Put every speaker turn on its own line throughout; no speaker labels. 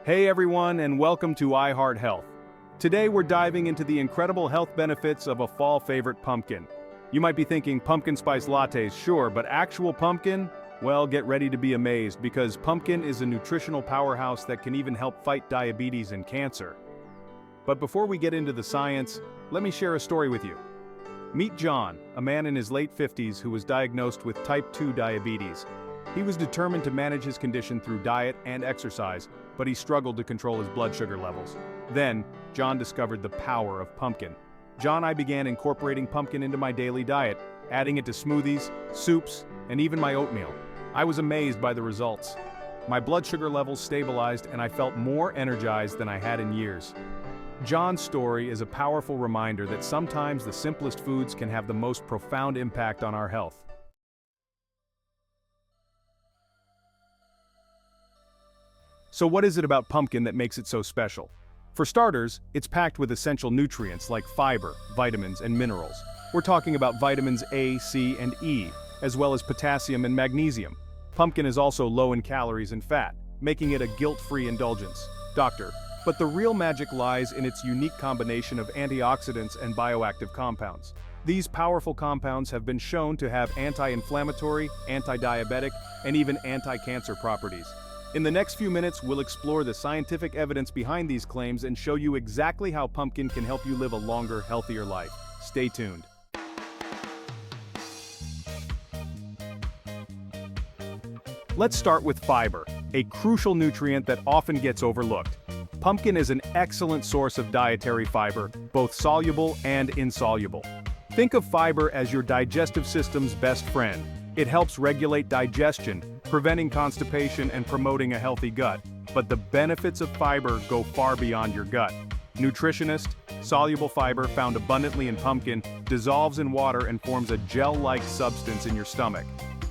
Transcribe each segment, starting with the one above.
Hey everyone, and welcome to iHeart Today we're diving into the incredible health benefits of a fall favorite, pumpkin. You might be thinking pumpkin spice lattes, sure, but actual pumpkin? Well, get ready to be amazed because pumpkin is a nutritional powerhouse that can even help fight diabetes and cancer. But before we get into the science, let me share a story with you. Meet John, a man in his late 50s who was diagnosed with type 2 diabetes. He was determined to manage his condition through diet and exercise, but he struggled to control his blood sugar levels. Then, John discovered the power of pumpkin. John and I began incorporating pumpkin into my daily diet, adding it to smoothies, soups, and even my oatmeal. I was amazed by the results. My blood sugar levels stabilized and I felt more energized than I had in years. John's story is a powerful reminder that sometimes the simplest foods can have the most profound impact on our health. So what is it about pumpkin that makes it so special? For starters, it's packed with essential nutrients like fiber, vitamins, and minerals. We're talking about vitamins A, C, and E, as well as potassium and magnesium. Pumpkin is also low in calories and fat, making it a guilt-free indulgence. Doctor, but the real magic lies in its unique combination of antioxidants and bioactive compounds. These powerful compounds have been shown to have anti-inflammatory, anti-diabetic, and even anti-cancer properties. In the next few minutes, we'll explore the scientific evidence behind these claims and show you exactly how pumpkin can help you live a longer, healthier life. Stay tuned. Let's start with fiber, a crucial nutrient that often gets overlooked. Pumpkin is an excellent source of dietary fiber, both soluble and insoluble. Think of fiber as your digestive system's best friend. It helps regulate digestion, preventing constipation and promoting a healthy gut. But the benefits of fiber go far beyond your gut. Nutritionist, soluble fiber found abundantly in pumpkin dissolves in water and forms a gel-like substance in your stomach.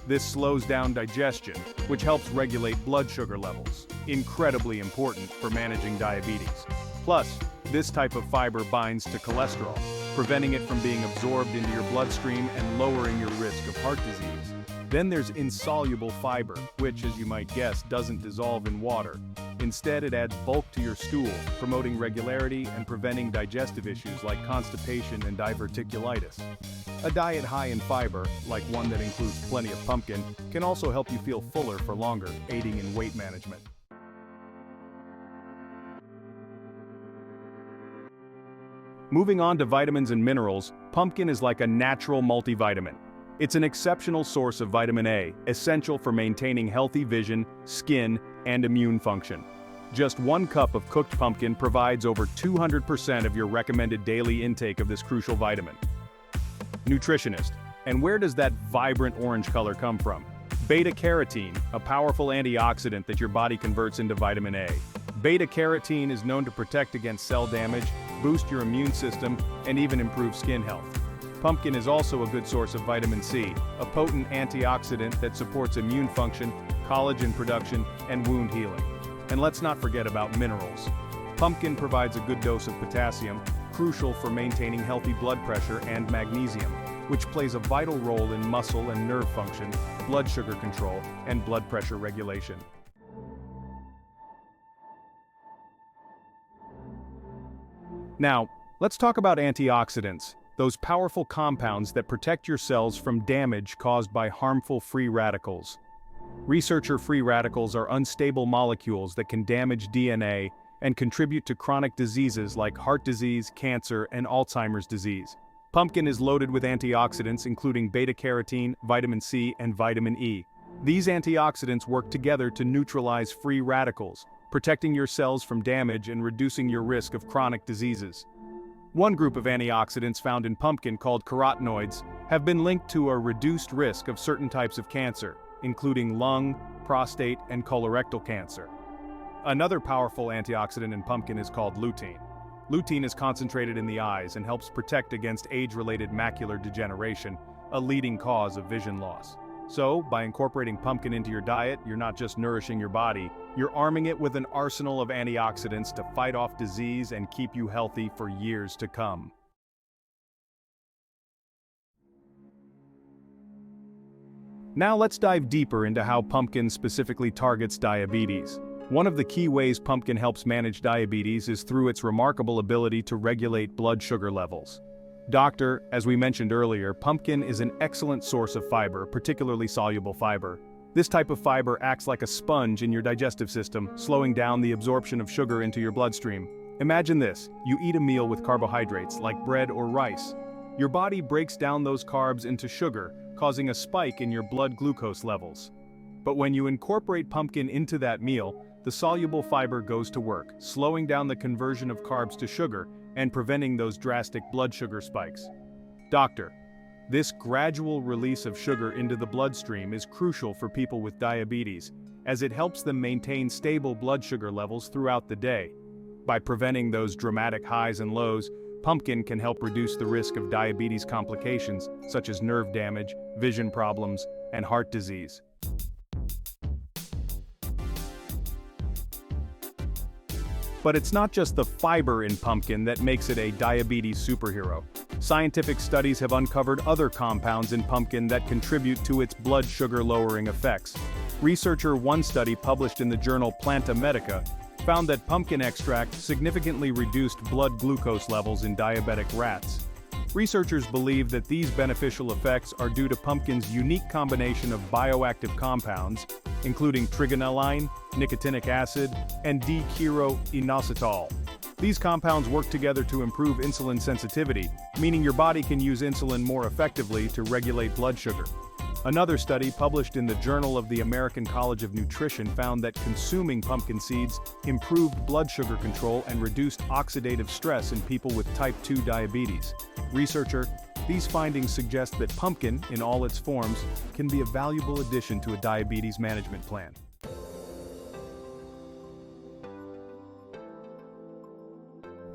This slows down digestion, which helps regulate blood sugar levels, incredibly important for managing diabetes. Plus, this type of fiber binds to cholesterol, preventing it from being absorbed into your bloodstream and lowering your risk of heart disease. Then there's insoluble fiber, which, as you might guess, doesn't dissolve in water. Instead, it adds bulk to your stool, promoting regularity and preventing digestive issues like constipation and diverticulitis. A diet high in fiber, like one that includes plenty of pumpkin, can also help you feel fuller for longer, aiding in weight management. Moving on to vitamins and minerals, pumpkin is like a natural multivitamin. It's an exceptional source of vitamin A, essential for maintaining healthy vision, skin, and immune function. Just 1 cup of cooked pumpkin provides over 200% of your recommended daily intake of this crucial vitamin. Nutritionist, and where does that vibrant orange color come from? Beta-carotene, a powerful antioxidant that your body converts into vitamin A. Beta-carotene is known to protect against cell damage, boost your immune system, and even improve skin health. Pumpkin is also a good source of vitamin C, a potent antioxidant that supports immune function, collagen production, and wound healing. And let's not forget about minerals. Pumpkin provides a good dose of potassium, crucial for maintaining healthy blood pressure, and magnesium, which plays a vital role in muscle and nerve function, blood sugar control, and blood pressure regulation. Now, let's talk about antioxidants. Those powerful compounds that protect your cells from damage caused by harmful free radicals. Researcher-free radicals are unstable molecules that can damage DNA and contribute to chronic diseases like heart disease, cancer, and Alzheimer's disease. Pumpkin is loaded with antioxidants including beta-carotene, vitamin C, and vitamin E. These antioxidants work together to neutralize free radicals, protecting your cells from damage and reducing your risk of chronic diseases. One group of antioxidants found in pumpkin, called carotenoids, have been linked to a reduced risk of certain types of cancer, including lung, prostate, and colorectal cancer. Another powerful antioxidant in pumpkin is called lutein. Lutein is concentrated in the eyes and helps protect against age-related macular degeneration, a leading cause of vision loss. So, by incorporating pumpkin into your diet, you're not just nourishing your body, you're arming it with an arsenal of antioxidants to fight off disease and keep you healthy for years to come. Now let's dive deeper into how pumpkin specifically targets diabetes. One of the key ways pumpkin helps manage diabetes is through its remarkable ability to regulate blood sugar levels. As we mentioned earlier, pumpkin is an excellent source of fiber, particularly soluble fiber. This type of fiber acts like a sponge in your digestive system, slowing down the absorption of sugar into your bloodstream. Imagine this: you eat a meal with carbohydrates, like bread or rice. Your body breaks down those carbs into sugar, causing a spike in your blood glucose levels. But when you incorporate pumpkin into that meal, the soluble fiber goes to work, slowing down the conversion of carbs to sugar and preventing those drastic blood sugar spikes. This gradual release of sugar into the bloodstream is crucial for people with diabetes, as it helps them maintain stable blood sugar levels throughout the day. By preventing those dramatic highs and lows, pumpkin can help reduce the risk of diabetes complications such as nerve damage, vision problems, and heart disease. But it's not just the fiber in pumpkin that makes it a diabetes superhero. Scientific studies have uncovered other compounds in pumpkin that contribute to its blood sugar lowering effects. One study published in the journal Planta Medica found that pumpkin extract significantly reduced blood glucose levels in diabetic rats. Researchers believe that these beneficial effects are due to pumpkin's unique combination of bioactive compounds, including trigonelline, nicotinic acid, and D-chiroinositol. These compounds work together to improve insulin sensitivity, meaning your body can use insulin more effectively to regulate blood sugar. Another study published in the Journal of the American College of Nutrition found that consuming pumpkin seeds improved blood sugar control and reduced oxidative stress in people with type 2 diabetes. These findings suggest that pumpkin, in all its forms, can be a valuable addition to a diabetes management plan.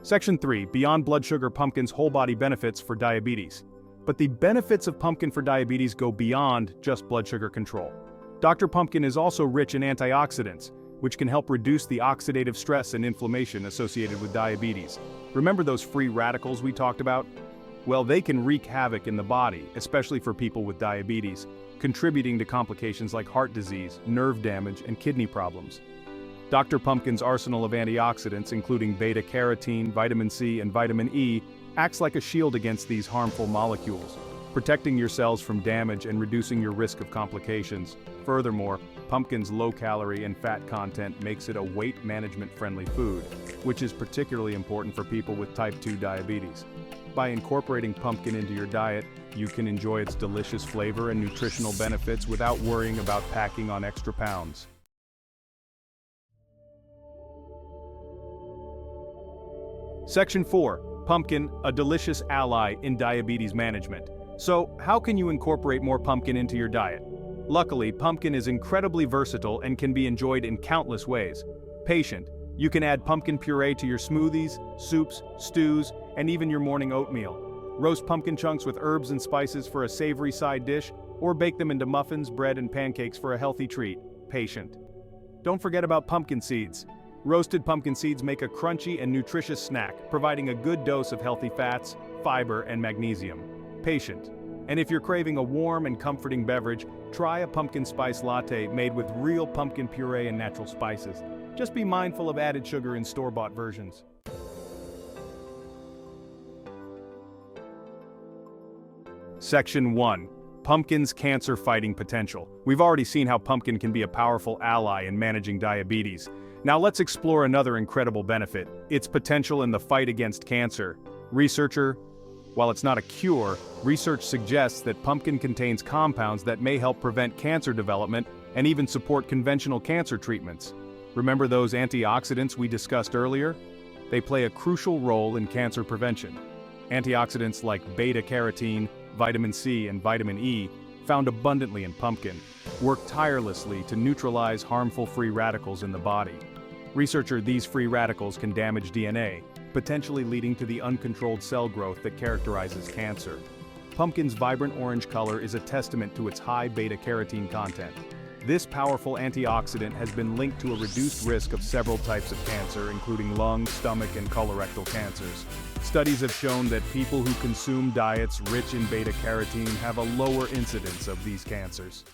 Section 3. Beyond blood sugar, pumpkin's whole body benefits for diabetes. But the benefits of pumpkin for diabetes go beyond just blood sugar control. Dr. Pumpkin is also rich in antioxidants, which can help reduce the oxidative stress and inflammation associated with diabetes. Remember those free radicals we talked about? Well, they can wreak havoc in the body, especially for people with diabetes, contributing to complications like heart disease, nerve damage, and kidney problems. Dr. Pumpkin's arsenal of antioxidants, including beta-carotene, vitamin C, and vitamin E, acts like a shield against these harmful molecules, protecting your cells from damage and reducing your risk of complications. Furthermore, pumpkin's low-calorie and fat content makes it a weight management-friendly food, which is particularly important for people with type 2 diabetes. By incorporating pumpkin into your diet, you can enjoy its delicious flavor and nutritional benefits without worrying about packing on extra pounds. Section 4. Pumpkin, a delicious ally in diabetes management. So, how can you incorporate more pumpkin into your diet? Luckily, pumpkin is incredibly versatile and can be enjoyed in countless ways. You can add pumpkin puree to your smoothies, soups, stews, and even your morning oatmeal. Roast pumpkin chunks with herbs and spices for a savory side dish, or bake them into muffins, bread, and pancakes for a healthy treat. Don't forget about pumpkin seeds. Roasted pumpkin seeds make a crunchy and nutritious snack, providing a good dose of healthy fats, fiber, and magnesium. And if you're craving a warm and comforting beverage, try a pumpkin spice latte made with real pumpkin puree and natural spices. Just be mindful of added sugar in store-bought versions. Section 1. Pumpkin's cancer-fighting potential. We've already seen how pumpkin can be a powerful ally in managing diabetes. Now let's explore another incredible benefit: its potential in the fight against cancer. While it's not a cure, research suggests that pumpkin contains compounds that may help prevent cancer development and even support conventional cancer treatments. Remember those antioxidants we discussed earlier? They play a crucial role in cancer prevention. Antioxidants like beta-carotene, vitamin C, and vitamin E, found abundantly in pumpkin, work tirelessly to neutralize harmful free radicals in the body. These free radicals can damage DNA, potentially leading to the uncontrolled cell growth that characterizes cancer. Pumpkin's vibrant orange color is a testament to its high beta-carotene content. This powerful antioxidant has been linked to a reduced risk of several types of cancer, including lung, stomach, and colorectal cancers. Studies have shown that people who consume diets rich in beta-carotene have a lower incidence of these cancers.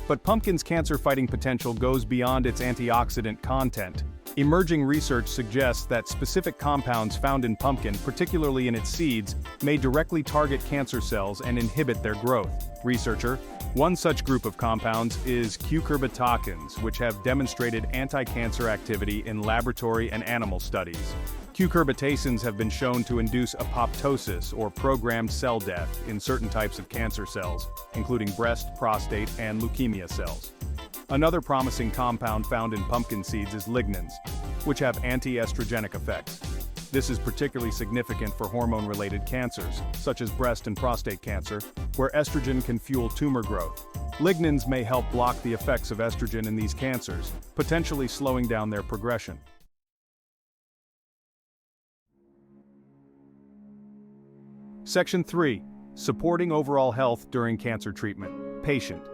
But pumpkin's cancer-fighting potential goes beyond its antioxidant content. Emerging research suggests that specific compounds found in pumpkin, particularly in its seeds, may directly target cancer cells and inhibit their growth. Researcher, one such group of compounds is cucurbitacins, which have demonstrated anti-cancer activity in laboratory and animal studies. Cucurbitacins have been shown to induce apoptosis or programmed cell death in certain types of cancer cells, including breast, prostate, and leukemia cells. Another promising compound found in pumpkin seeds is lignans, which have anti-estrogenic effects. This is particularly significant for hormone-related cancers, such as breast and prostate cancer, where estrogen can fuel tumor growth. Lignans may help block the effects of estrogen in these cancers, potentially slowing down their progression. Section 3. Supporting overall health during cancer treatment. Patient.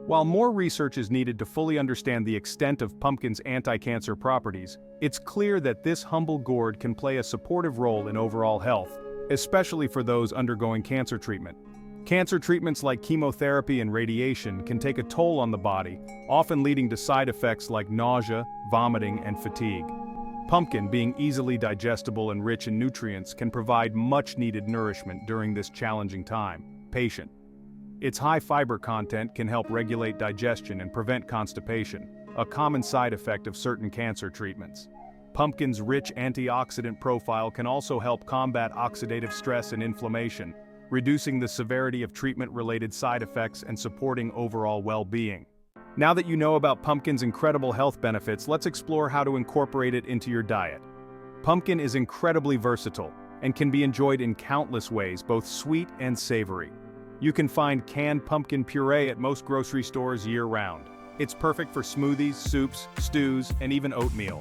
While more research is needed to fully understand the extent of pumpkin's anti-cancer properties, it's clear that this humble gourd can play a supportive role in overall health, especially for those undergoing cancer treatment. Cancer treatments like chemotherapy and radiation can take a toll on the body, often leading to side effects like nausea, vomiting, and fatigue. Pumpkin, being easily digestible and rich in nutrients, can provide much-needed nourishment during this challenging time. Patient. Its high fiber content can help regulate digestion and prevent constipation, a common side effect of certain cancer treatments. Pumpkin's rich antioxidant profile can also help combat oxidative stress and inflammation, reducing the severity of treatment-related side effects and supporting overall well-being. Now that you know about pumpkin's incredible health benefits, let's explore how to incorporate it into your diet. Pumpkin is incredibly versatile and can be enjoyed in countless ways, both sweet and savory. You can find canned pumpkin puree at most grocery stores year-round. It's perfect for smoothies, soups, stews, and even oatmeal.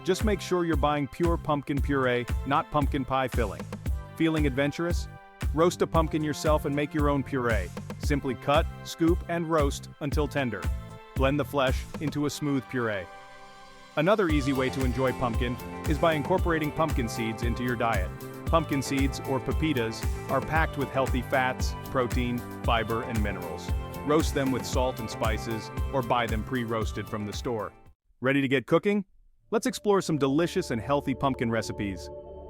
Just make sure you're buying pure pumpkin puree, not pumpkin pie filling. Feeling adventurous? Roast a pumpkin yourself and make your own puree. Simply cut, scoop, and roast until tender. Blend the flesh into a smooth puree. Another easy way to enjoy pumpkin is by incorporating pumpkin seeds into your diet. Pumpkin seeds, or pepitas, are packed with healthy fats, protein, fiber, and minerals. Roast them with salt and spices, or buy them pre-roasted from the store. Ready to get cooking? Let's explore some delicious and healthy pumpkin recipes.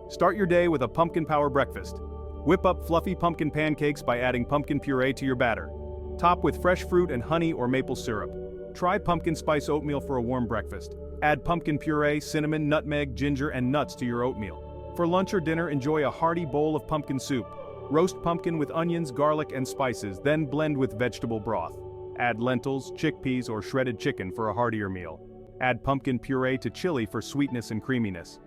Start your day with a pumpkin power breakfast. Whip up fluffy pumpkin pancakes by adding pumpkin puree to your batter. Top with fresh fruit and honey or maple syrup. Try pumpkin spice oatmeal for a warm breakfast. Add pumpkin puree, cinnamon, nutmeg, ginger, and nuts to your oatmeal. For lunch or dinner, enjoy a hearty bowl of pumpkin soup. Roast pumpkin with onions, garlic, and spices, then blend with vegetable broth. Add lentils, chickpeas, or shredded chicken for a heartier meal. Add pumpkin puree to chili for sweetness and creaminess.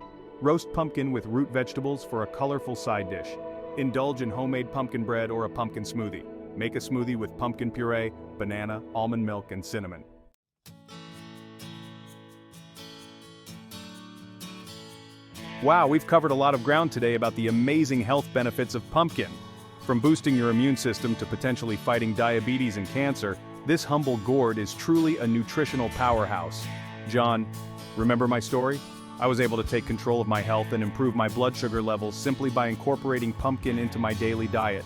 Roast pumpkin with root vegetables for a colorful side dish. Indulge in homemade pumpkin bread or a pumpkin smoothie. Make a smoothie with pumpkin puree, banana, almond milk, and cinnamon. Wow, we've covered a lot of ground today about the amazing health benefits of pumpkin. From boosting your immune system to potentially fighting diabetes and cancer, this humble gourd is truly a nutritional powerhouse. John, remember my story? I was able to take control of my health and improve my blood sugar levels simply by incorporating pumpkin into my daily diet.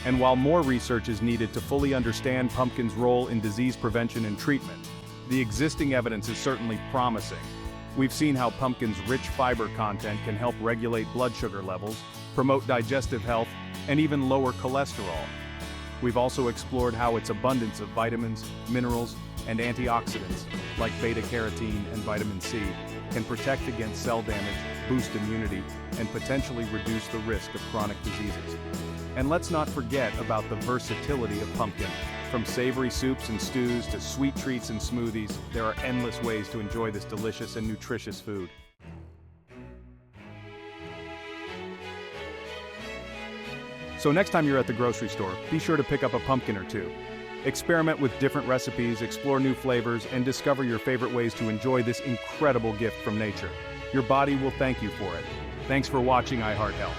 And while more research is needed to fully understand pumpkin's role in disease prevention and treatment, the existing evidence is certainly promising. We've seen how pumpkin's rich fiber content can help regulate blood sugar levels, promote digestive health, and even lower cholesterol. We've also explored how its abundance of vitamins, minerals, and antioxidants, like beta-carotene and vitamin C, can protect against cell damage, boost immunity, and potentially reduce the risk of chronic diseases. And let's not forget about the versatility of pumpkin. From savory soups and stews to sweet treats and smoothies, there are endless ways to enjoy this delicious and nutritious food. So next time you're at the grocery store, be sure to pick up a pumpkin or two. Experiment with different recipes, explore new flavors, and discover your favorite ways to enjoy this incredible gift from nature. Your body will thank you for it. Thanks for watching iHeartHealth.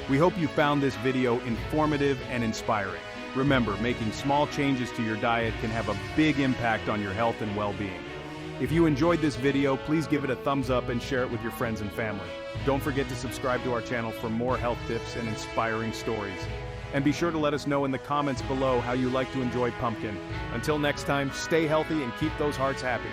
We hope you found this video informative and inspiring. Remember, making small changes to your diet can have a big impact on your health and well-being. If you enjoyed this video, please give it a thumbs up and share it with your friends and family. Don't forget to subscribe to our channel for more health tips and inspiring stories. And be sure to let us know in the comments below how you like to enjoy pumpkin. Until next time, stay healthy and keep those hearts happy.